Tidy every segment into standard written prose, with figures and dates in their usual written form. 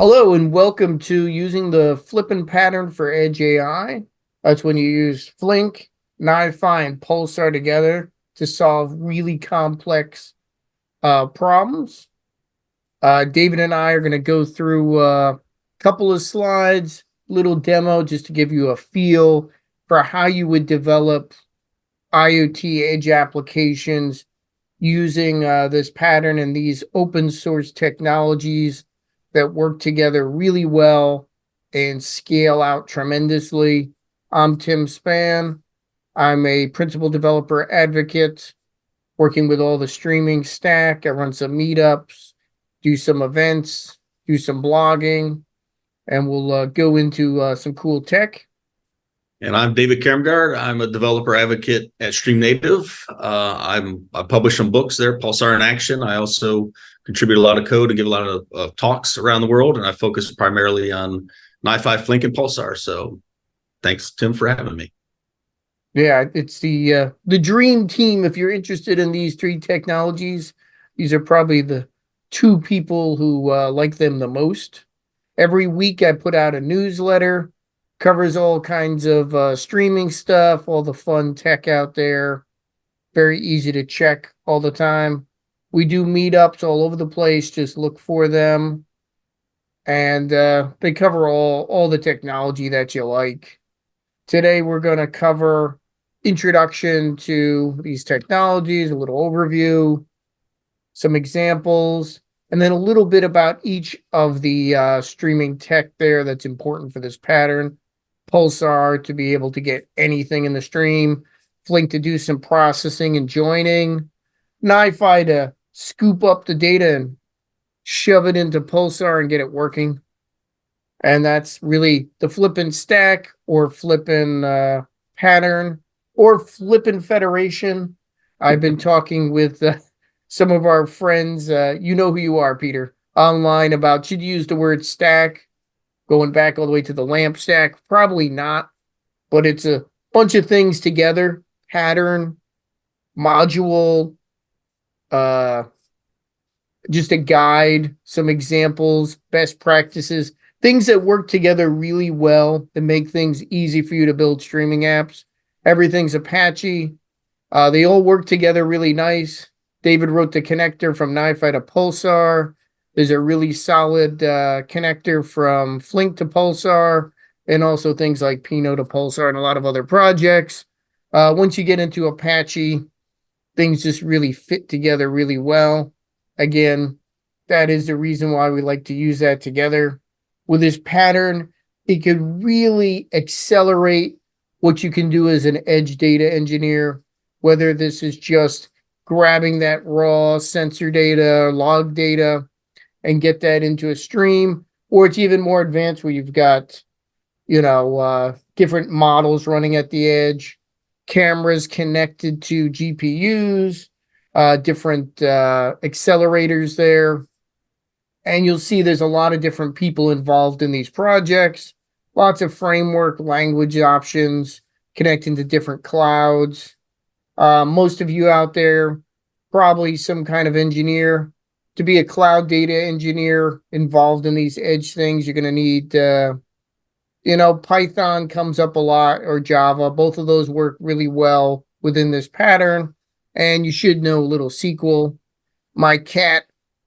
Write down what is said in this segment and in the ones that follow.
Hello and welcome to using the FLiPN pattern for Edge AI. That's when you use Flink, NiFi, and Pulsar together to solve really complex problems. David and I are going to go through a couple of slides, little demo just to give you a feel for how you would develop IoT edge applications using this pattern and these open source technologies that work together really well and scale out tremendously. I'm Tim Spann. I'm a principal developer advocate working with all the streaming stack. I run some meetups, do some events, do some blogging, and we'll go into some cool tech. And I'm David Kjerrumgaard. I'm a developer advocate at Stream Native. I publish some books there, Pulsar in Action. I also contribute a lot of code and give a lot of talks around the world, and I focus primarily on NiFi, Flink, and Pulsar. So thanks, Tim, for having me. Yeah, it's the dream team. If you're interested in these three technologies, these are probably the two people who like them the most. Every week I put out a newsletter, covers all kinds of streaming stuff, all the fun tech out there. Very easy to check all the time. We do meetups all over the place. Just look for them. And they cover all the technology that you like. Today we're going to cover introduction to these technologies, a little overview, some examples, and then a little bit about each of the streaming tech there that's important for this pattern. Pulsar to be able to get anything in the stream, Flink to do some processing and joining, NiFi to scoop up the data and shove it into Pulsar and get it working. And that's really the FLiPN stack or FLiPN pattern or FLiPN Federation. I've been talking with some of our friends. You know who you are, Peter, online about should you use the word stack, going back all the way to the lamp stack. Probably not, but it's a bunch of things together, pattern, module, just a guide, some examples, best practices, things that work together really well to make things easy for you to build streaming apps. Everything's Apache. They all work together really nice. David wrote the connector from NiFi to Pulsar. There's a really solid connector from Flink to Pulsar, and also things like Pinot to Pulsar and a lot of other projects. Once you get into Apache, things just really fit together really well. Again, that is the reason why we like to use that together. With this pattern, it could really accelerate what you can do as an edge data engineer, whether this is just grabbing that raw sensor data, log data, and get that into a stream, or it's even more advanced where you've got, different models running at the edge, cameras connected to GPUs, different accelerators there. And you'll see there's a lot of different people involved in these projects, lots of framework language options, connecting to different clouds. Most of you out there, probably some kind of engineer. To be a cloud data engineer involved in these edge things, you're going to need, Python comes up a lot, or Java. Both of those work really well within this pattern. And you should know a little SQL. My cat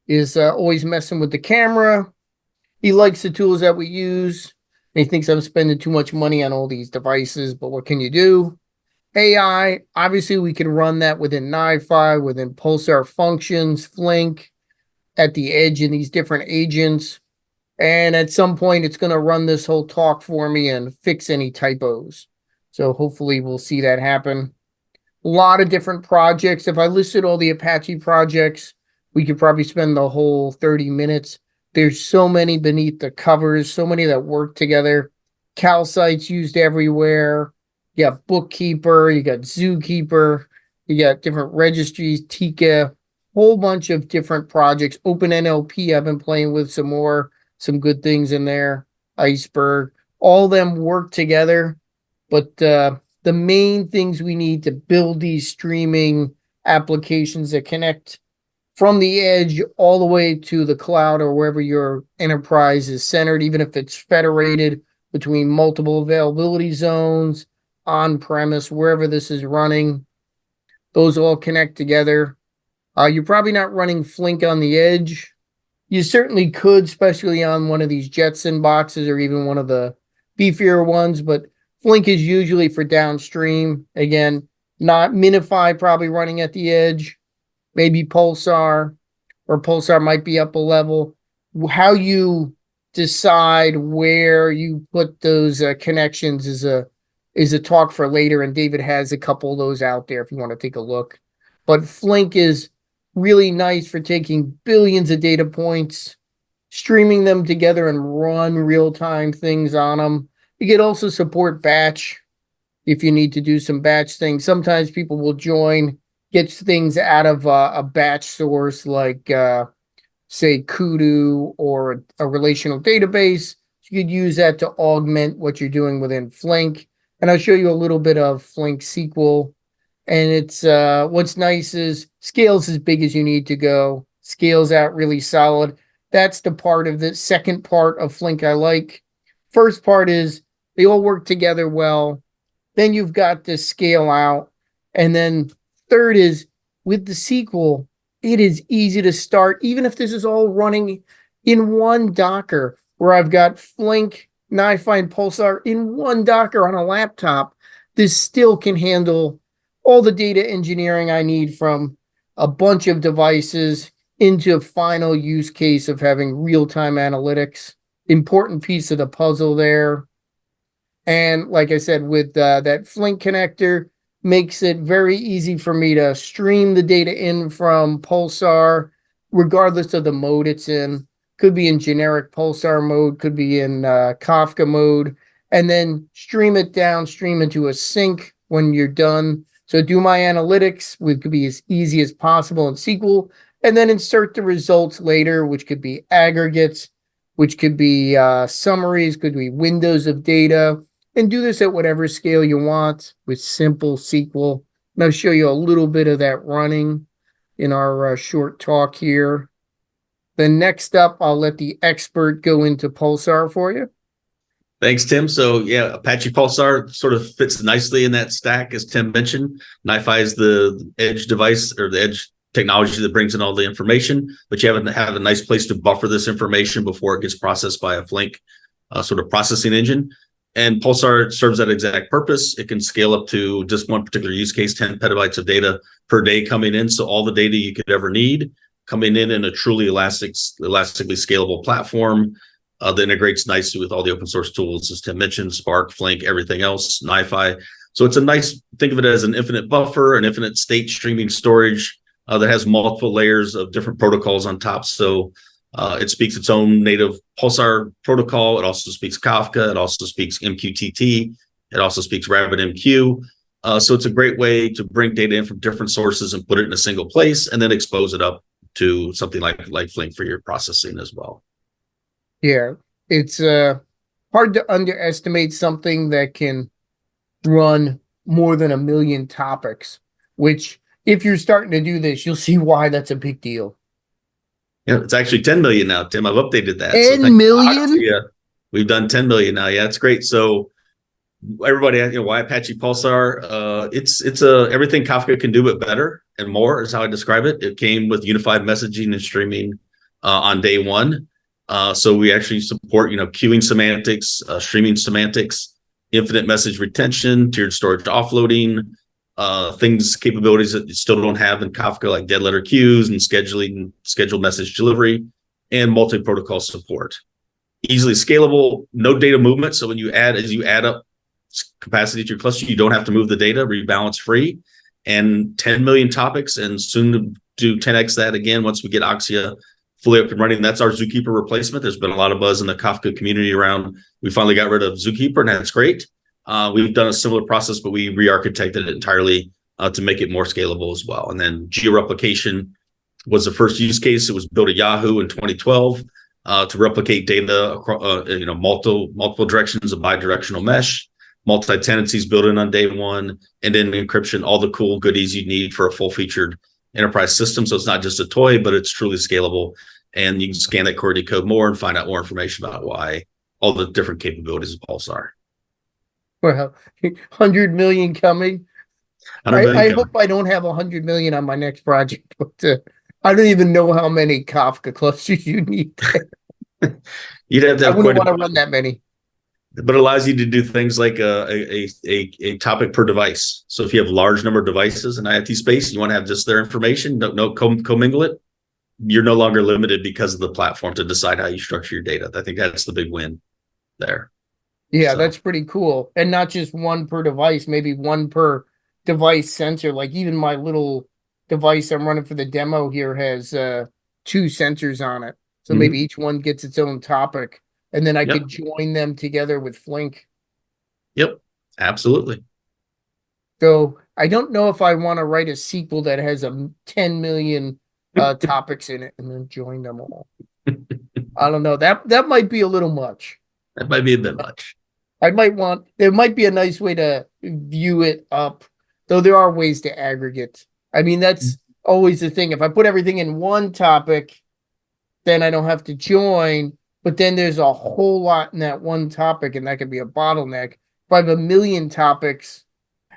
is always messing with the camera. He likes the tools that we use. He thinks I'm spending too much money on all these devices, but what can you do? AI, obviously we can run that within NiFi, within Pulsar functions, Flink, at the edge in these different agents. And at some point, it's going to run this whole talk for me and fix any typos. So hopefully we'll see that happen. A lot of different projects. If I listed all the Apache projects, we could probably spend the whole 30 minutes. There's so many beneath the covers, so many that work together. Calcite's used everywhere. You got Bookkeeper, you got Zookeeper, you got different registries, Tika, whole bunch of different projects. OpenNLP, I've been playing with some good things in there. Iceberg, all of them work together. But the main things we need to build these streaming applications that connect from the edge all the way to the cloud or wherever your enterprise is centered, even if it's federated between multiple availability zones, on premise, wherever this is running. Those all connect together. You're probably not running Flink on the edge. You certainly could, especially on one of these Jetson boxes or even one of the beefier ones, but Flink is usually for downstream. Again, not NiFi probably running at the edge, maybe Pulsar, or Pulsar might be up a level. How you decide where you put those connections is a talk for later, and David has a couple of those out there if you want to take a look. But Flink is really nice for taking billions of data points, streaming them together and run real-time things on them. You can also support batch if you need to do some batch things. Sometimes people will join, get things out of a batch source like, say, Kudu or a relational database. You could use that to augment what you're doing within Flink. And I'll show you a little bit of Flink SQL. And it's what's nice is scales as big as you need to go. Scales out really solid. That's the part of the second part of Flink I like. First part is they all work together well. Then you've got this scale out. And then third is with the SQL, it is easy to start, even if this is all running in one Docker, where I've got Flink, NiFi, and Pulsar in one Docker on a laptop. This still can handle all the data engineering I need from a bunch of devices into a final use case of having real-time analytics. Important piece of the puzzle there. And like I said, with that Flink connector, makes it very easy for me to stream the data in from Pulsar, regardless of the mode it's in. Could be in generic Pulsar mode, could be in Kafka mode, and then stream it downstream into a sink when you're done. So do my analytics, which could be as easy as possible in SQL, and then insert the results later, which could be aggregates, which could be summaries, could be windows of data, and do this at whatever scale you want with simple SQL. And I'll show you a little bit of that running in our short talk here. Then next up, I'll let the expert go into Pulsar for you. Thanks, Tim. So yeah, Apache Pulsar sort of fits nicely in that stack, as Tim mentioned. NiFi is the edge device or the edge technology that brings in all the information, but you have a nice place to buffer this information before it gets processed by a Flink sort of processing engine. And Pulsar serves that exact purpose. It can scale up to just one particular use case, 10 petabytes of data per day coming in. So all the data you could ever need coming in a truly elastically scalable platform that integrates nicely with all the open source tools, as Tim mentioned, Spark, Flink, everything else, NiFi. So it's a nice, think of it as an infinite buffer, an infinite state streaming storage that has multiple layers of different protocols on top. So it speaks its own native Pulsar protocol. It also speaks Kafka. It also speaks MQTT. It also speaks RabbitMQ. So it's a great way to bring data in from different sources and put it in a single place and then expose it up to something like Flink for your processing as well. Yeah, it's hard to underestimate something that can run more than 1 million topics, which if you're starting to do this, you'll see why that's a big deal. Yeah, it's actually 10 million now, Tim. I've updated that. 10 million? Yeah, we've done 10 million now. Yeah, it's great. So everybody, why Apache Pulsar? It's everything Kafka can do, but better and more is how I describe it. It came with unified messaging and streaming on day one. So we actually support, queuing semantics, streaming semantics, infinite message retention, tiered storage offloading, capabilities that you still don't have in Kafka, like dead letter queues and scheduling, scheduled message delivery, and multi-protocol support. Easily scalable, no data movement. So when as you add up capacity to your cluster, you don't have to move the data, rebalance free, and 10 million topics, and soon to do 10x that again once we get Oxia fully up and running. That's our Zookeeper replacement. There's been a lot of buzz in the Kafka community around. We finally got rid of Zookeeper, and that's great. We've done a similar process, but we re-architected it entirely to make it more scalable as well. And then georeplication was the first use case. It was built at Yahoo in 2012 to replicate data across, multiple directions of bidirectional mesh, multi-tenancies built in on day one, and then encryption, all the cool goodies you need for a full-featured enterprise system. So it's not just a toy, but it's truly scalable. And you can scan that core decode more and find out more information about why all the different capabilities of Pulsar. Well, 100 million coming. 100 million I coming. hope I don't have 100 million on my next project, but I don't even know how many Kafka clusters you need. You'd have to I have wouldn't quite want a to run that many. but it allows you to do things like a topic per device. So if you have a large number of devices in IoT space, you want to have just their information, no commingle it, you're no longer limited because of the platform to decide how you structure your data. I think that's the big win there. Yeah, So, that's pretty cool. And not just one per device, maybe one per device sensor. Like even my little device I'm running for the demo here has 2 sensors on it. So maybe each one gets its own topic. And then I yep, could join them together with Flink. yep, absolutely. So I don't know if I want to write a sequel that has 10 million topics in it and then join them all. I don't know. That might be a little much. That might be a bit much. There might be a nice way to view it up, though there are ways to aggregate. I mean, that's always the thing. If I put everything in one topic, then I don't have to join, but then there's a whole lot in that one topic, and that could be a bottleneck. If I have a million topics,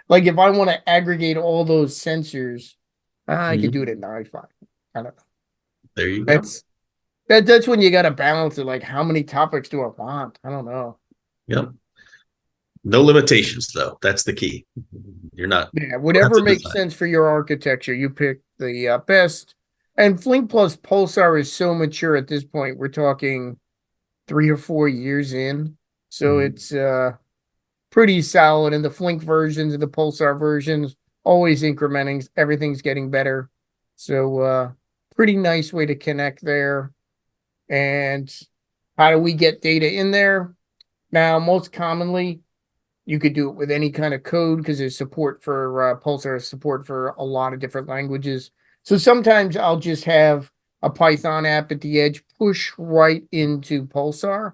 like if I want to aggregate all those sensors, I could do it in NiFi. I don't know. There you go. That's when you got to balance it. Like, how many topics do I want? I don't know. Yep. No limitations, though. That's the key. You're not. Yeah, whatever makes sense for your architecture, you pick the best. And Flink plus Pulsar is so mature at this point. We're talking 3 or 4 years in, so it's pretty solid. And the Flink versions and the Pulsar versions always incrementing. Everything's getting better. So pretty nice way to connect there. And how do we get data in there? Now, most commonly, you could do it with any kind of code because there's support for Pulsar, support for a lot of different languages. So sometimes I'll just have a Python app at the edge push right into Pulsar.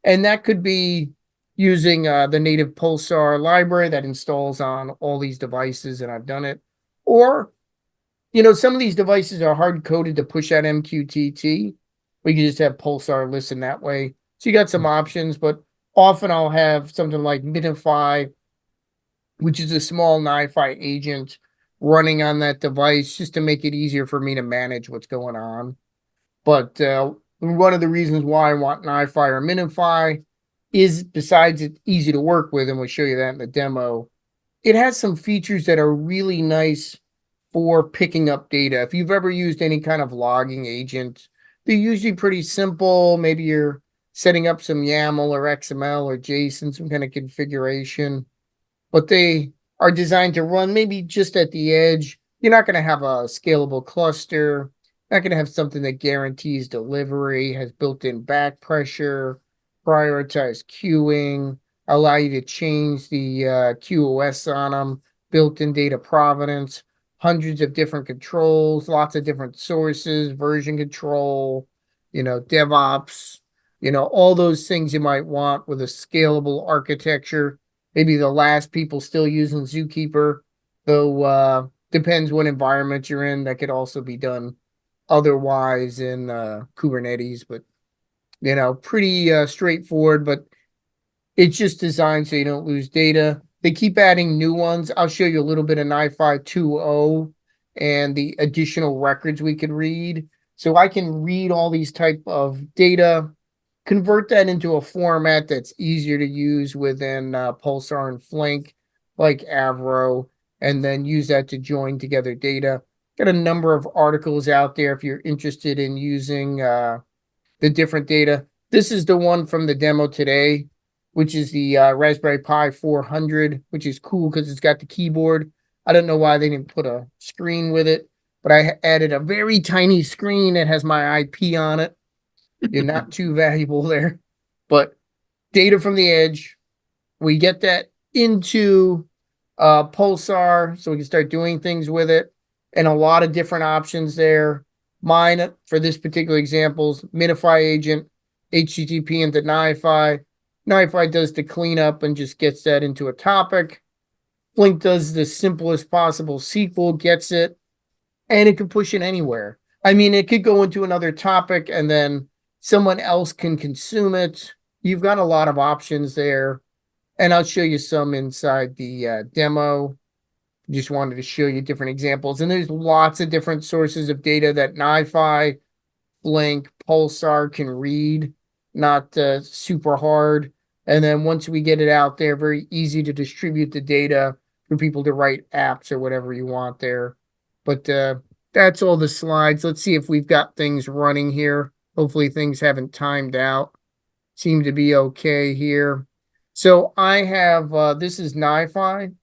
And that could be using the native Pulsar library that installs on all these devices, and I've done it. Or, some of these devices are hard coded to push out MQTT. We can just have Pulsar listen that way. So you got some options, but often I'll have something like NiFi, which is a small NiFi agent running on that device just to make it easier for me to manage what's going on. But one of the reasons why I want NiFi or NiFi is, besides it's easy to work with, and we'll show you that in the demo, it has some features that are really nice for picking up data. If you've ever used any kind of logging agent, they're usually pretty simple. Maybe you're setting up some YAML or XML or JSON, some kind of configuration, but they are designed to run maybe just at the edge. You're not going to have a scalable cluster, not going to have something that guarantees delivery, has built-in back pressure, prioritize queuing, allow you to change the QoS on them, built-in data provenance, hundreds of different controls, lots of different sources, version control, DevOps, all those things you might want with a scalable architecture. Maybe the last people still using Zookeeper, though depends what environment you're in. That could also be done otherwise in Kubernetes, but pretty straightforward, but it's just designed so you don't lose data. They keep adding new ones. I'll show you a little bit of NiFi 2.0 and the additional records we can read. So I can read all these type of data, convert that into a format that's easier to use within Pulsar and Flink, like Avro, and then use that to join together data. Got a number of articles out there if you're interested in using the different data. This is the one from the demo today, which is the Raspberry Pi 400, which is cool because it's got the keyboard. I don't know why they didn't put a screen with it, but I added a very tiny screen that has my IP on it. You're not too valuable there, but data from the edge, we get that into Pulsar so we can start doing things with it, and a lot of different options there. Mine, for this particular example, is NiFi agent, HTTP into NiFi. NiFi does the cleanup and just gets that into a topic. Flink does the simplest possible SQL, gets it, and it can push it anywhere. I mean, it could go into another topic and then someone else can consume it. You've got a lot of options there. And I'll show you some inside the demo. Just wanted to show you different examples. And there's lots of different sources of data that NiFi, Flink, Pulsar can read, not super hard. And then once we get it out there, very easy to distribute the data for people to write apps or whatever you want there. But that's all the slides. Let's see if we've got things running here. Hopefully things haven't timed out. Seem to be okay here. So I have, this is NiFi.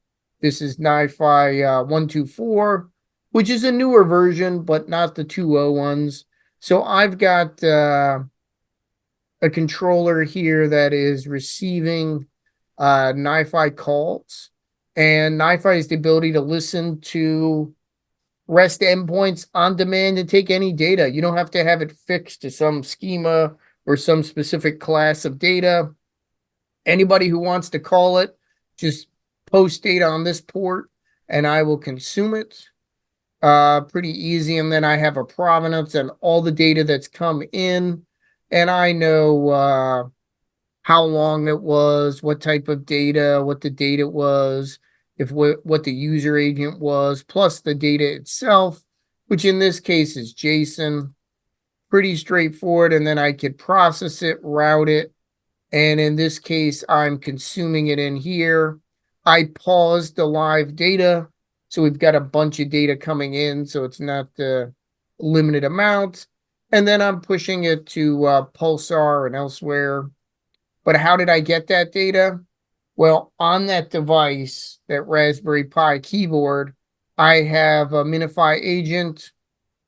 This is NiFi 124, which is a newer version, but not the 2.0 ones. So I've got a controller here that is receiving NiFi calls. And NiFi is the ability to listen to REST endpoints on demand and take any data. You don't have to have it fixed to some schema or some specific class of data. Anybody who wants to call it, just post data on this port and I will consume it. Pretty easy. And then I have a provenance and all the data that's come in. And I know how long it was, what type of data, what the data was, if what the user agent was, plus the data itself, which in this case is JSON. Pretty straightforward. And then I could process it, route it. And in this case, I'm consuming it in here. I paused the live data. So we've got a bunch of data coming in. So it's not the limited amount. And then I'm pushing it to Pulsar and elsewhere. But how did I get that data? Well, on that device, that Raspberry Pi keyboard, I have a NiFi agent,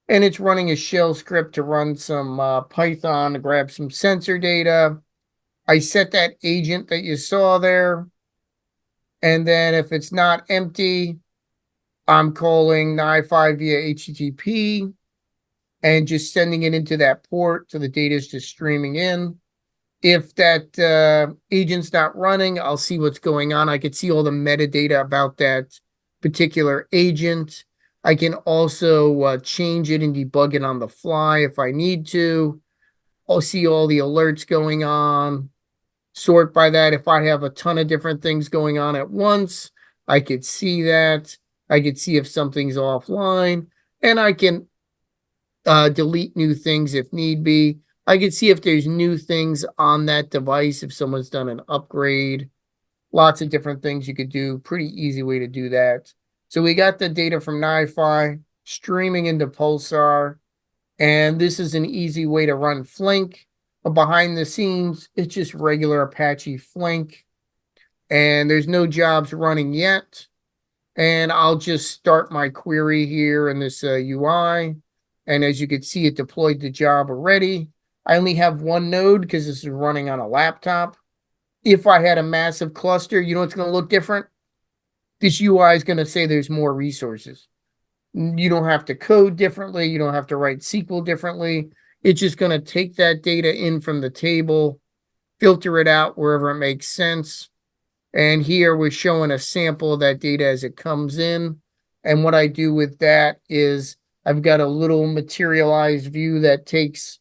and it's running a shell script to run some Python to grab some sensor data. I set that agent that you saw there. And then if it's not empty, I'm calling NiFi via HTTP and just sending it into that port. So the data is just streaming in. If that agent's not running, I'll see what's going on. I could see all the metadata about that particular agent. I can also change it and debug it on the fly if I need to. I'll see all the alerts going on. Sort by that. If I have a ton of different things going on at once, I could see that. I could see if something's offline, and I can delete new things if need be. I can see if there's new things on that device, if someone's done an upgrade. Lots of different things you could do. Pretty easy way to do that. So we got the data from NiFi streaming into Pulsar, and this is an easy way to run Flink. But behind the scenes, it's just regular Apache Flink, and there's no jobs running yet. And I'll just start my query here in this UI. And as you can see, it deployed the job already. I only have one node because this is running on a laptop. If I had a massive cluster, you know it's going to look different? This UI is going to say there's more resources. You don't have to code differently. You don't have to write SQL differently. It's just going to take that data in from the table, filter it out wherever it makes sense. And here we're showing a sample of that data as it comes in. And what I do with that is I've got a little materialized view that takes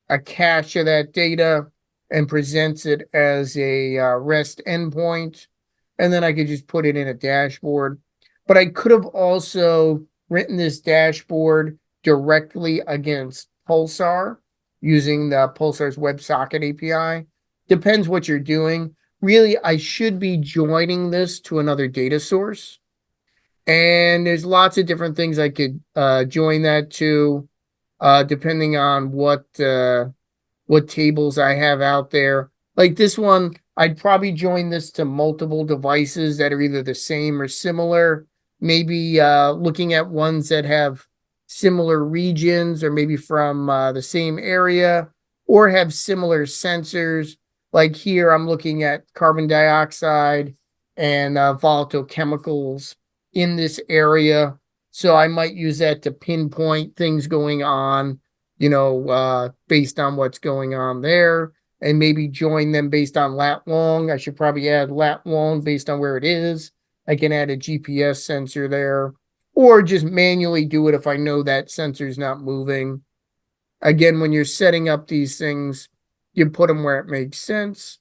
a cache of that data and presents it as a REST endpoint. And then I could just put it in a dashboard. But I could have also written this dashboard directly against Pulsar using the Pulsar's WebSocket API. Depends what you're doing. Really, I should be joining this to another data source. And there's lots of different things I could join that to, depending on what tables I have out there. Like this one, I'd probably join this to multiple devices that are either the same or similar. Maybe looking at ones that have similar regions or maybe from the same area or have similar sensors. Like here, I'm looking at carbon dioxide and volatile chemicals in this area. So I might use that to pinpoint things going on, based on what's going on there, and maybe join them based on lat long. I should probably add lat long based on where it is. I can add a GPS sensor there, or just manually do it if I know that sensor's not moving. Again, when you're setting up these things, you put them where it makes sense.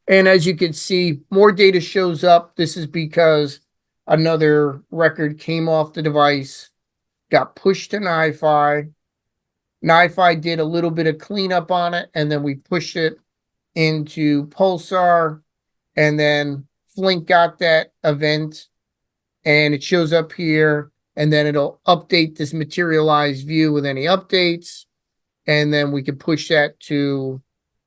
And as you can see, more data shows up. This is because another record came off the device, got pushed to NiFi. NiFi did a little bit of cleanup on it, and then we pushed it into Pulsar, and then Flink got that event, and it shows up here, and then it'll update this materialized view with any updates, and then we can push that to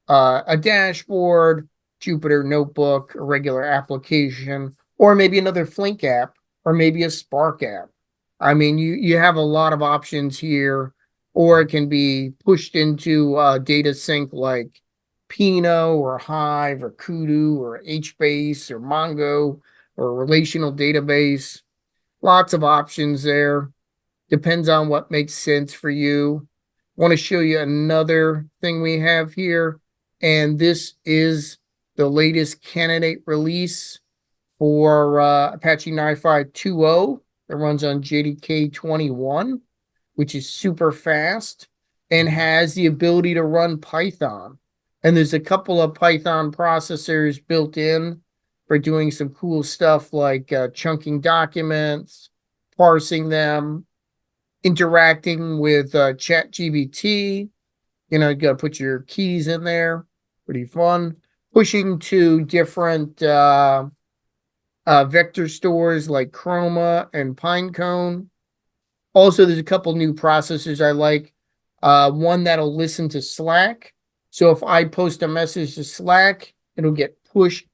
a dashboard, Jupyter Notebook, a regular application, or maybe another Flink app, or maybe a Spark app. I mean, you have a lot of options here, or it can be pushed into data sync like Pinot or Hive or Kudu or HBase or Mongo or a relational database. Lots of options there. Depends on what makes sense for you. I want to show you another thing we have here. And this is the latest candidate release for Apache NiFi 2.0 that runs on JDK 21, which is super fast and has the ability to run Python. And there's a couple of Python processors built in for doing some cool stuff like chunking documents, parsing them, interacting with ChatGPT. You know, you got to put your keys in there. Pretty fun. Pushing to different vector stores like Chroma and Pinecone. Also, there's a couple new processors I like. One that'll listen to Slack. So if I post a message to Slack, it'll get pushed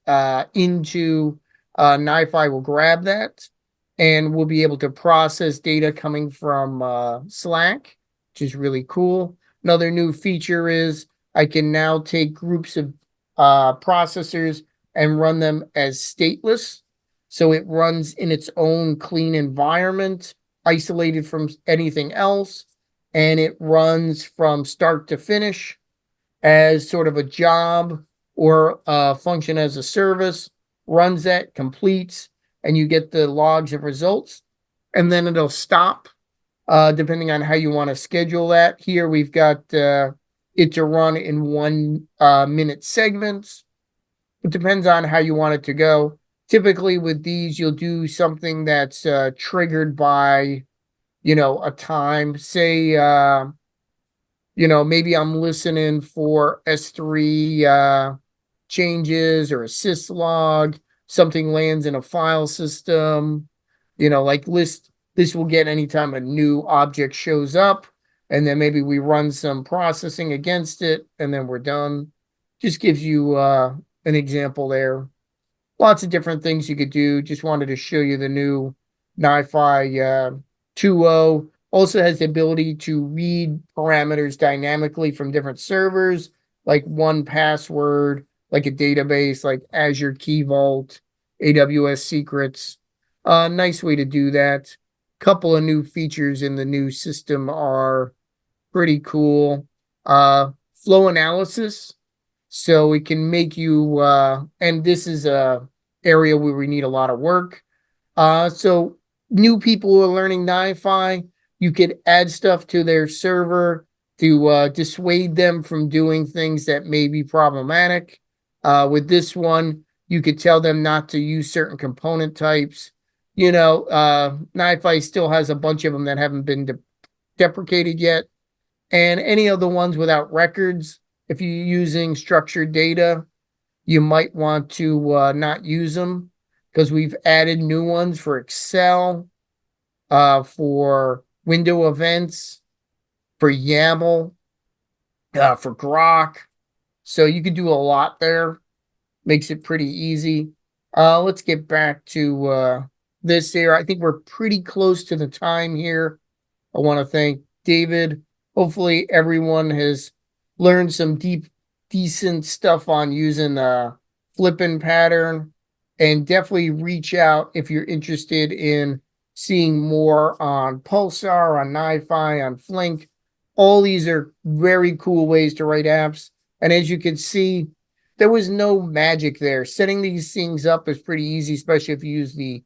into NiFi will grab that, and we'll be able to process data coming from Slack, which is really cool. Another new feature is I can now take groups of processors and run them as stateless. So it runs in its own clean environment, isolated from anything else, and it runs from start to finish as sort of a job or a function as a service, runs that, completes, and you get the logs and results, and then it'll stop depending on how you want to schedule that. Here we've got it to run in 1 minute segments. It depends on how you want it to go. Typically with these, you'll do something that's triggered by, you know, a time. Say, you know, maybe I'm listening for S3 changes or a syslog. Something lands in a file system, you know, like list. This will get anytime a new object shows up, and then maybe we run some processing against it, and then we're done. Just gives you an example there. Lots of different things you could do. Just wanted to show you the new NiFi 2.0. Also has the ability to read parameters dynamically from different servers, like 1Password, like a database, like Azure Key Vault, AWS Secrets. Nice way to do that. Couple of new features in the new system are pretty cool. Flow analysis. So it can make you, and this is a area where we need a lot of work. So new people who are learning NiFi, you could add stuff to their server to dissuade them from doing things that may be problematic. With this one, you could tell them not to use certain component types. You know, NiFi still has a bunch of them that haven't been deprecated yet. And any of the ones without records, if you're using structured data, you might want to not use them, because we've added new ones for Excel, for window events, for YAML, for Grok. So you could do a lot there. Makes it pretty easy. Let's get back to this here. I think we're pretty close to the time here. I want to thank David. Hopefully everyone has learned some decent stuff on using the FLiPN pattern, and definitely reach out if you're interested in seeing more on Pulsar, on NiFi, on Flink. All these are very cool ways to write apps. And as you can see, there was no magic there. Setting these things up is pretty easy, especially if you use the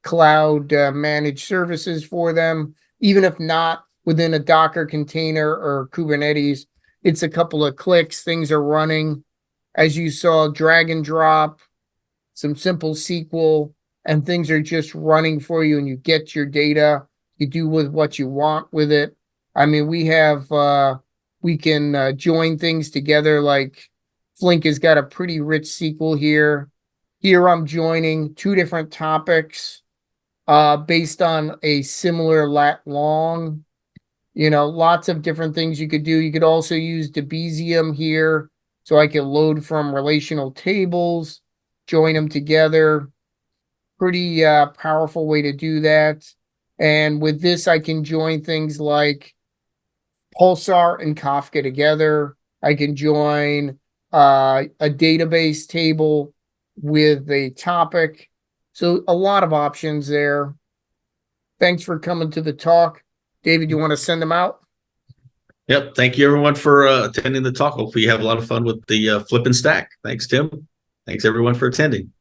cloud managed services for them, even if not within a Docker container or Kubernetes. It's a couple of clicks, things are running. As you saw, drag and drop, some simple SQL, and things are just running for you, and you get your data. You do with what you want with it. I mean, we can join things together. Like Flink has got a pretty rich SQL here. Here I'm joining two different topics based on a similar lat long. Lots of different things you could do. You could also use Debezium here, so I can load from relational tables, join them together. Pretty powerful way to do that. And with this, I can join things like Pulsar and Kafka together. I can join a database table with a topic. So a lot of options there. Thanks for coming to the talk. David, you want to send them out? Yep. Thank you, everyone, for attending the talk. Hopefully you have a lot of fun with the Flip and Stack. Thanks, Tim. Thanks, everyone, for attending.